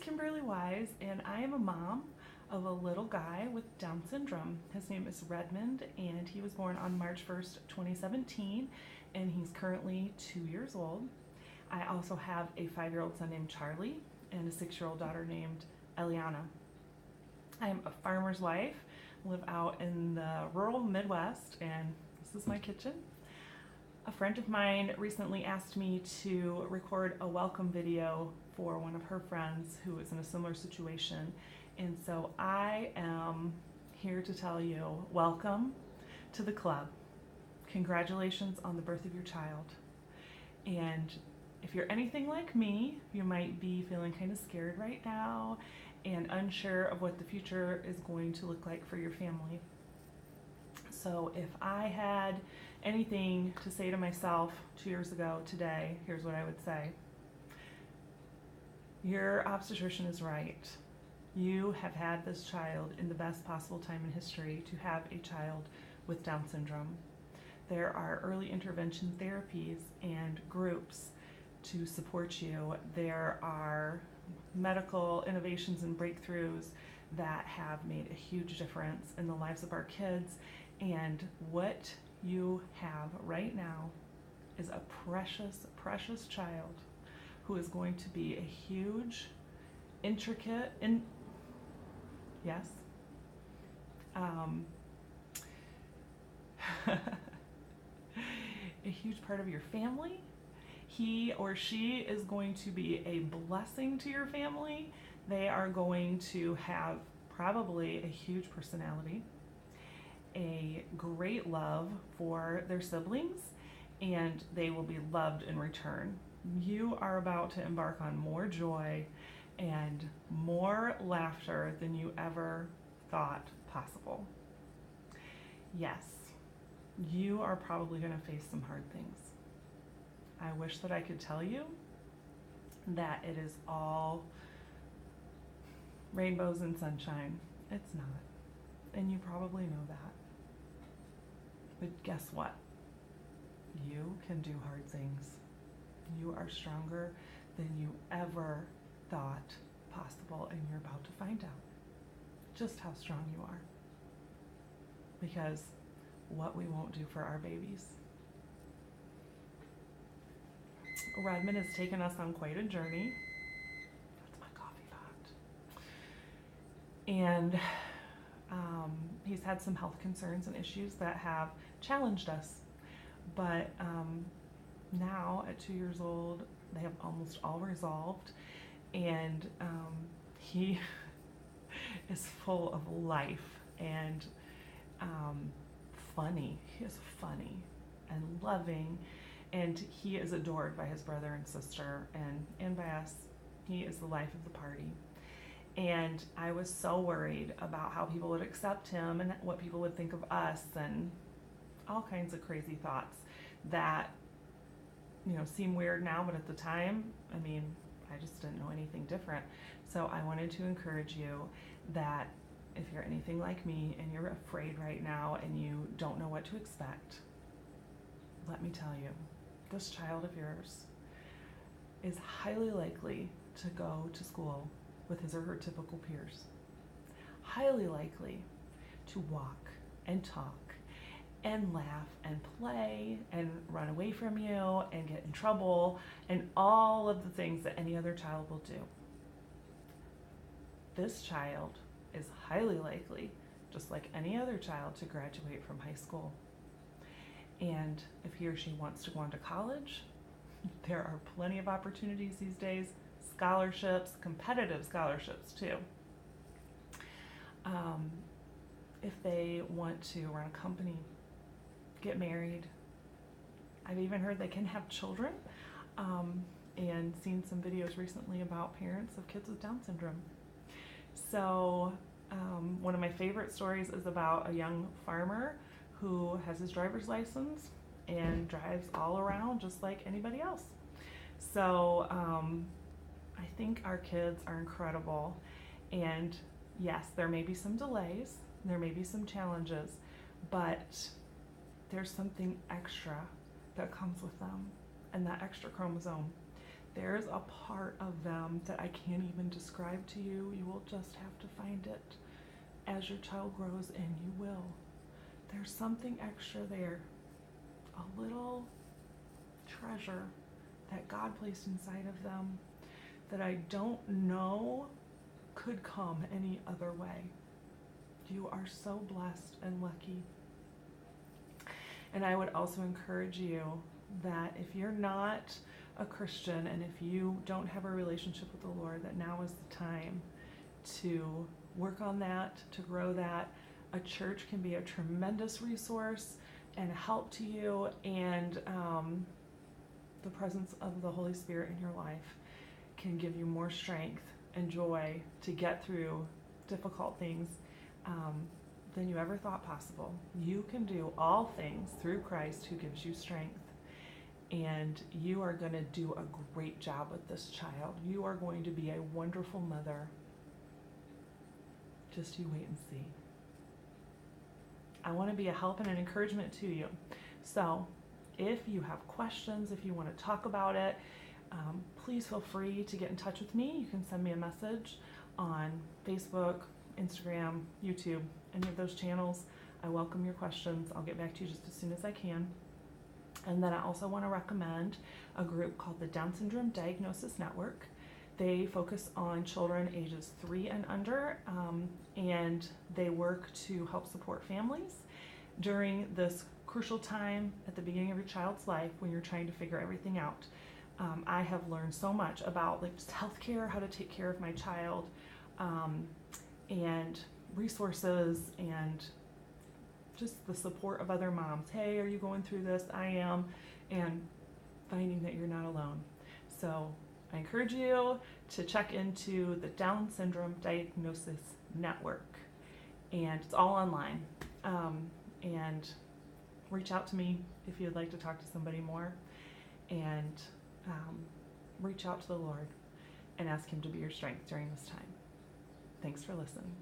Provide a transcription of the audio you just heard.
Kimberly Wise, and I am a mom of a little guy with Down syndrome. His name is Redmond, and he was born on March 1st, 2017, and he's currently 2 years old. I also have a 5-year-old son named Charlie and a 6-year-old daughter named Eliana. I am a farmer's wife, live out in the rural Midwest, and this is my kitchen. A friend of mine recently asked me to record a welcome video for one of her friends who is in a similar situation. And so I am here to tell you, welcome to the club. Congratulations on the birth of your child. And if you're anything like me, you might be feeling kind of scared right now and unsure of what the future is going to look like for your family. So if I had anything to say to myself 2 years ago today, here's what I would say. Your obstetrician is right. You have had this child in the best possible time in history to have a child with Down syndrome. There are early intervention therapies and groups to support you. There are medical innovations and breakthroughs that have made a huge difference in the lives of our kids. And what you have right now is a precious, precious child who is going to be a huge, intricate, yes, a huge part of your family. He or she is going to be a blessing to your family. They are going to have probably a huge personality, a great love for their siblings, and they will be loved in return. You are about to embark on more joy and more laughter than you ever thought possible. Yes, you are probably going to face some hard things. I wish that I could tell you that it is all rainbows and sunshine. It's not. And you probably know that. But guess what? You can do hard things. You are stronger than you ever thought possible, and you're about to find out just how strong you are. Because what we won't do for our babies. Redmond has taken us on quite a journey. That's my coffee pot. And he's had some health concerns and issues that have challenged us. But now at 2 years old, they have almost all resolved. And he is full of life and funny. He is funny and loving. And he is adored by his brother and sister and by us. He is the life of the party. And I was so worried about how people would accept him and what people would think of us and all kinds of crazy thoughts that, seem weird now, but at the time, I just didn't know anything different. So I wanted to encourage you that if you're anything like me and you're afraid right now and you don't know what to expect, let me tell you, this child of yours is highly likely to go to school with his or her typical peers. Highly likely to walk and talk and laugh and play and run away from you and get in trouble and all of the things that any other child will do. This child is highly likely, just like any other child, to graduate from high school. And if he or she wants to go on to college, there are plenty of opportunities these days, scholarships, competitive scholarships too. If they want to run a company, get married, I've even heard they can have children, and seen some videos recently about parents of kids with Down syndrome. So one of my favorite stories is about a young farmer who has his driver's license and drives all around just like anybody else. So I think our kids are incredible. And yes, there may be some delays, there may be some challenges, but there's something extra that comes with them, and that extra chromosome. There's a part of them that I can't even describe to you. You will just have to find it as your child grows, and you will. There's something extra there, a little treasure that God placed inside of them that I don't know could come any other way. You are so blessed and lucky. And I would also encourage you that if you're not a Christian and if you don't have a relationship with the Lord, that now is the time to work on that, to grow that. A church can be a tremendous resource and help to you, and the presence of the Holy Spirit in your life can give you more strength and joy to get through difficult things than you ever thought possible. You can do all things through Christ who gives you strength, and you are going to do a great job with this child. You are going to be a wonderful mother. Just you wait and see. I want to be a help and an encouragement to you. So if you have questions, if you want to talk about it, please feel free to get in touch with me. You can send me a message on Facebook, Instagram, YouTube, any of those channels. I welcome your questions. I'll get back to you just as soon as I can. And then I also want to recommend a group called the Down Syndrome Diagnosis Network. They focus on children ages 3 and under, and they work to help support families during this crucial time at the beginning of your child's life when you're trying to figure everything out. I have learned so much about just healthcare, how to take care of my child, and resources, and just the support of other moms. Hey, are you going through this? I am, and finding that you're not alone. So I encourage you to check into the Down Syndrome Diagnosis Network, and it's all online. And reach out to me if you'd like to talk to somebody more, and reach out to the Lord and ask Him to be your strength during this time. Thanks for listening.